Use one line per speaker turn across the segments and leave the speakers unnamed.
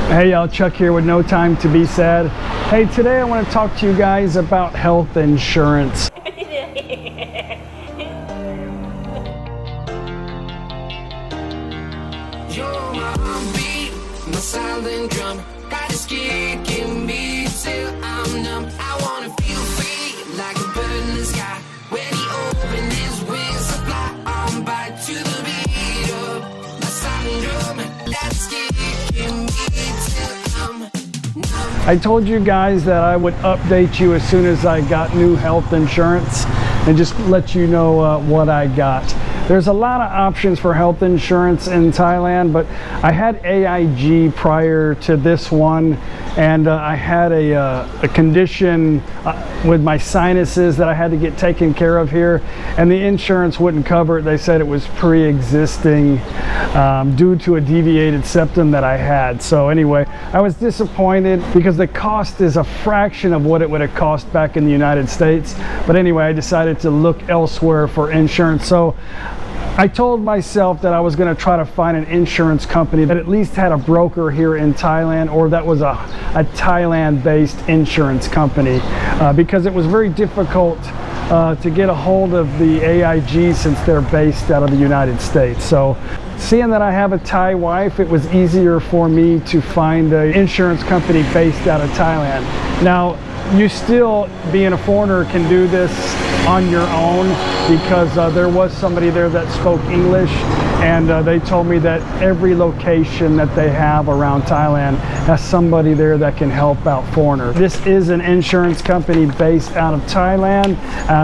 Hey y'all, Chuck here with No Time to Be Sad. Hey, today I want to talk to you guys about health insurance.
You're my heartbeat, my silent drum. Got this kid, give me till I'm numb. I wanna feel free, like a bird in the sky. When he opens his wings to fly on by to the beat of my silent drum. That kid, give me till I'm numb.
I told you guys that I would update you as soon as I got new health insurance and just let you know what I got. There's a lot of options for health insurance in Thailand, but I had AIG prior to this one, and I had a condition with my sinuses that I had to get taken care of here, and the insurance wouldn't cover it. They said it was pre-existing due to a deviated septum that I had. So anyway, I was disappointed because the cost is a fraction of what it would have cost back in the United States. But anyway, I decided to look elsewhere for insurance. So I told myself that I was going to try to find an insurance company that at least had a broker here in Thailand, or that was a Thailand-based insurance company, because it was very difficult to get a hold of the AIG since they're based out of the United States. So seeing that I have a Thai wife, it was easier for me to find an insurance company based out of Thailand. Now, you still, being a foreigner, can do this on your own, because there was somebody there that spoke English, and they told me that every location that they have around Thailand has somebody there that can help out foreigners. This is an insurance company based out of Thailand.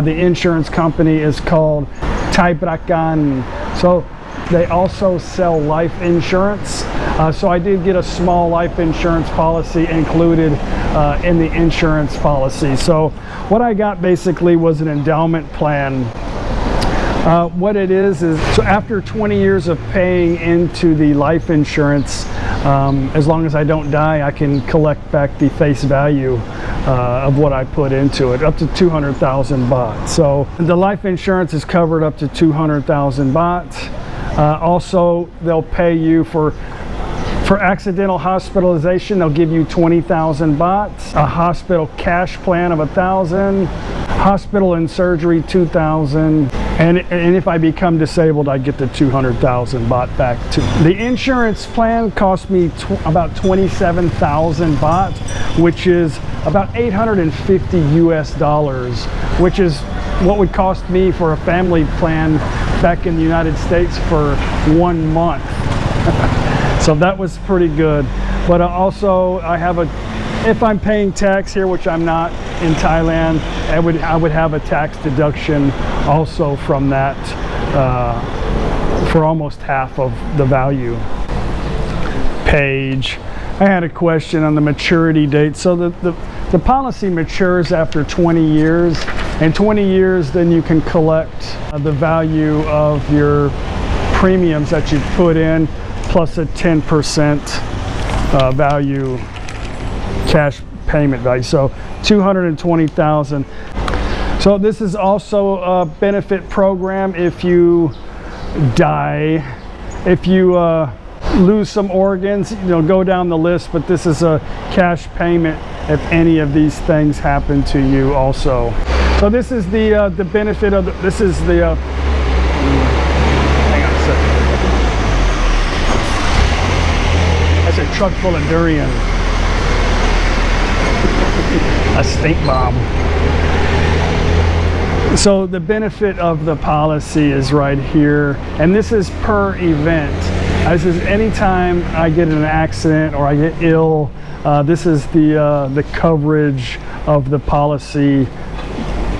The insurance company is called Thai Prakan. So they also sell life insurance. So I did get a small life insurance policy included in the insurance policy. So what I got basically was an endowment plan. What it is so after 20 years of paying into the life insurance, as long as I don't die, I can collect back the face value of what I put into it, up to 200,000 baht. So the life insurance is covered up to 200,000 baht. Also, they'll pay you for accidental hospitalization. They'll give you 20,000 baht. A hospital cash plan of 1,000. Hospital and surgery 2,000. And if I become disabled, I get the 200,000 baht back too. The insurance plan cost me about 27,000 baht, which is about 850 US dollars, which is what would cost me for a family plan back in the United States for 1 month. So that was pretty good. But also I have if I'm paying tax here, which I'm not in Thailand, I would have a tax deduction also from that for almost half of the value. Page. I had a question on the maturity date. So the policy matures after 20 years. In 20 years, then you can collect the value of your premiums that you put in, plus a 10% value cash payment value. So 220,000. So this is also a benefit program if you die, if you lose some organs, go down the list, but this is a cash payment if any of these things happen to you also. So this is the benefit of this is the hang on a second. That's a truck full of durian. A stink bomb. So the benefit of the policy is right here, and this is per event. This is anytime I get in an accident or I get ill, this is the coverage of the policy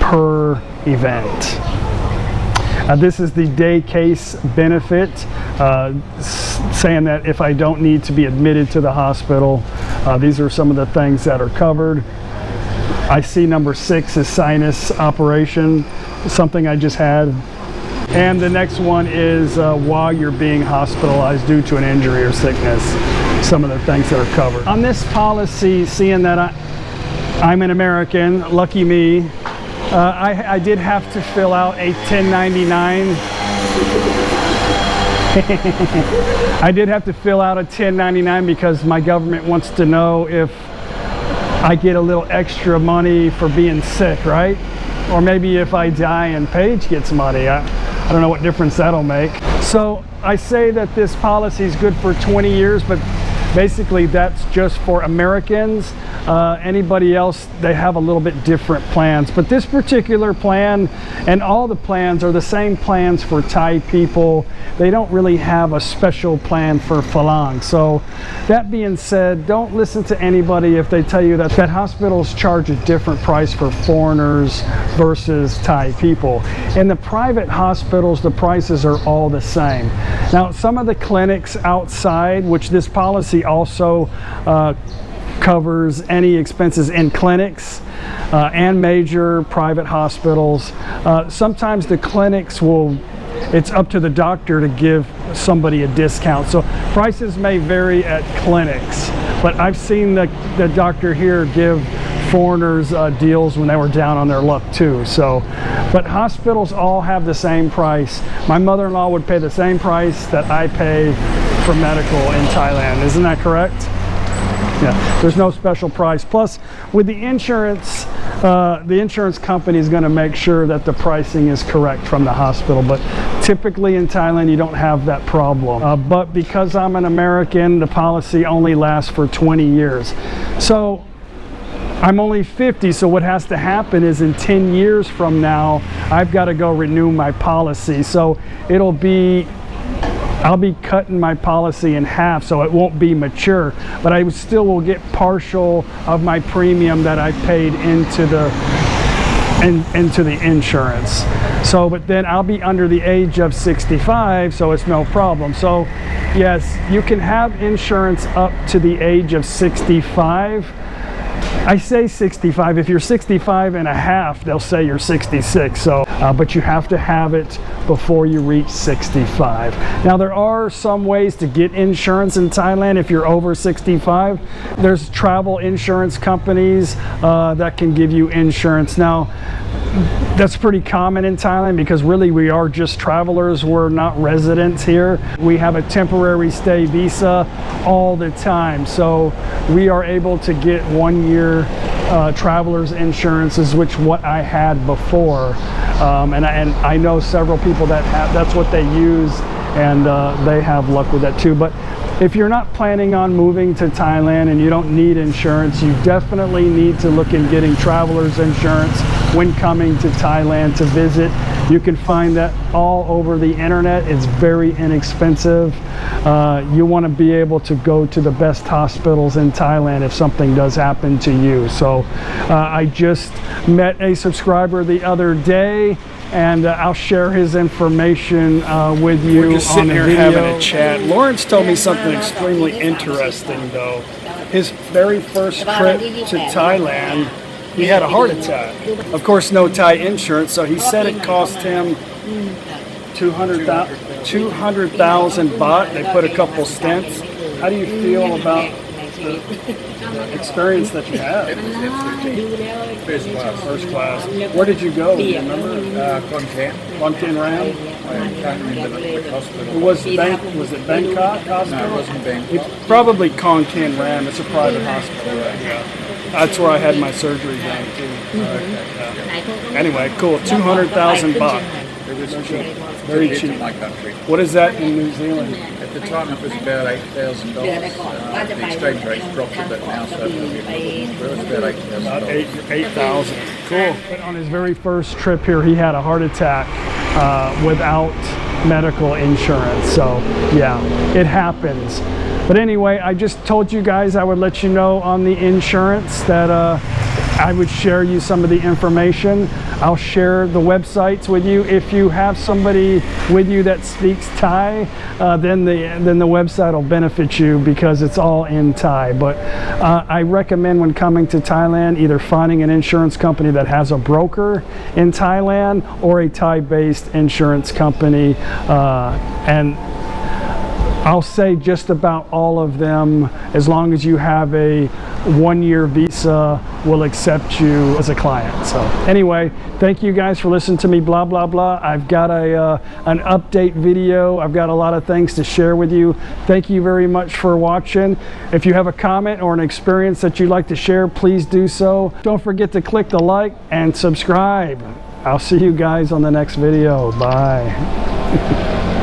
per event. This is the day case benefit, saying that if I don't need to be admitted to the hospital, these are some of the things that are covered. I see number 6 is sinus operation, something I just had. And the next one is while you're being hospitalized due to an injury or sickness, some of the things that are covered. On this policy, seeing that I'm an American, lucky me, I did have to fill out a 1099 I did have to fill out a 1099 because my government wants to know if I get a little extra money for being sick, right? Or maybe if I die and Paige gets money. I don't know what difference that'll make. So I say that this policy is good for 20 years, but basically that's just for Americans. Anybody else, they have a little bit different plans. But this particular plan and all the plans are the same plans for Thai people. They don't really have a special plan for Falang. So that being said, don't listen to anybody if they tell you that hospitals charge a different price for foreigners versus Thai people. In the private hospitals, the prices are all the same. Now, some of the clinics outside, which this policy also covers any expenses in clinics and major private hospitals. Sometimes the clinics it's up to the doctor to give somebody a discount. So prices may vary at clinics, but I've seen the doctor here give foreigners deals when they were down on their luck too. So, but hospitals all have the same price. My mother-in-law would pay the same price that I pay for medical in Thailand. Isn't that correct? Yeah, there's no special price. Plus, with the insurance company is going to make sure that the pricing is correct from the hospital. But typically in Thailand, you don't have that problem. But because I'm an American, the policy only lasts for 20 years. So I'm only 50, so what has to happen is in 10 years from now, I've got to go renew my policy. So I'll be cutting my policy in half, so it won't be mature, but I still will get partial of my premium that I paid into the insurance. So, but then I'll be under the age of 65, so it's no problem. So yes, you can have insurance up to the age of 65. I say 65. If you're 65 and a half, they'll say you're 66. So, but you have to have it before you reach 65. Now, there are some ways to get insurance in Thailand if you're over 65. There's travel insurance companies that can give you insurance. Now, that's pretty common in Thailand because really we are just travelers. We're not residents here. We have a temporary stay visa all the time. So we are able to get 1 year traveler's insurances, which what I had before. And I know several people that that's what they use, and they have luck with that too. But if you're not planning on moving to Thailand and you don't need insurance, you definitely need to look in getting traveler's insurance when coming to Thailand to visit. You can find that all over the internet. It's very inexpensive. You want to be able to go to the best hospitals in Thailand if something does happen to you. So I just met a subscriber the other day, and I'll share his information with you. We're just sitting here having a chat. Lawrence told me something extremely interesting though. His very first trip to Thailand, he had a heart attack. Of course, no Thai insurance, so he said it cost him 200,000 baht. They put a couple stents. How do you feel about the experience that you had?
First class.
First class. Where did you go? Do you remember? Kon Ken Ram?
I can't remember the hospital.
Was it Bangkok Hospital?
No, it wasn't Bangkok.
It's probably Kon Ken Ram. It's a private hospital. Yeah. That's where I had my surgery done too. Yeah. Anyway, cool. 200,000 baht.
It was cheap.
Very
compared to
cheap.
my country.
What is that in New Zealand?
At the time it was about $8,000. The exchange rate's dropped a bit now, so it was about
About
$8,000.
8,000. Cool. But on his very first trip here, he had a heart attack without medical insurance. So yeah, it happens. But anyway, I just told you guys I would let you know on the insurance that I would share you some of the information. I'll share the websites with you. If you have somebody with you that speaks Thai, then the website will benefit you because it's all in Thai. But I recommend when coming to Thailand, either finding an insurance company that has a broker in Thailand or a Thai-based insurance company. And I'll say just about all of them, as long as you have a 1-year visa, will accept you as a client. So anyway, thank you guys for listening to me blah blah blah. I've got an update video. I've got a lot of things to share with you. Thank you very much for watching. If you have a comment or an experience that you'd like to share, please do so. Don't forget to click the like and subscribe. I'll see you guys on the next video. Bye.